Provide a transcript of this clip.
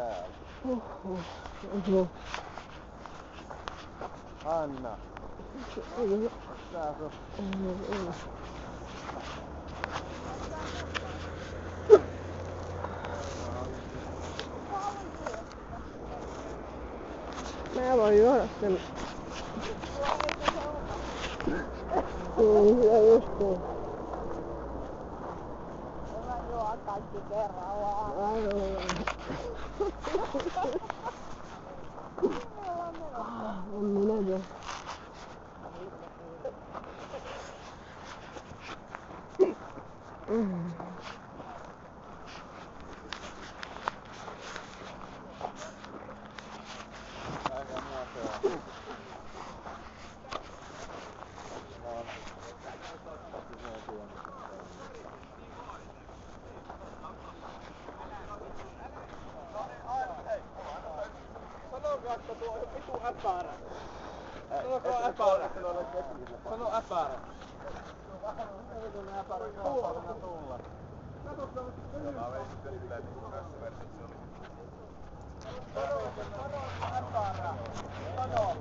täällä. Joo. Hanna. Ei. Tää on. Mä voin juoda sen. Hyvä justiin. Mä juon kaikki kerrallaan. En minä juo. Aika muotoa. Sanokaa, että tuo on vitu äpärä. Sanokaa äpärä. Sano äpärä. Sano.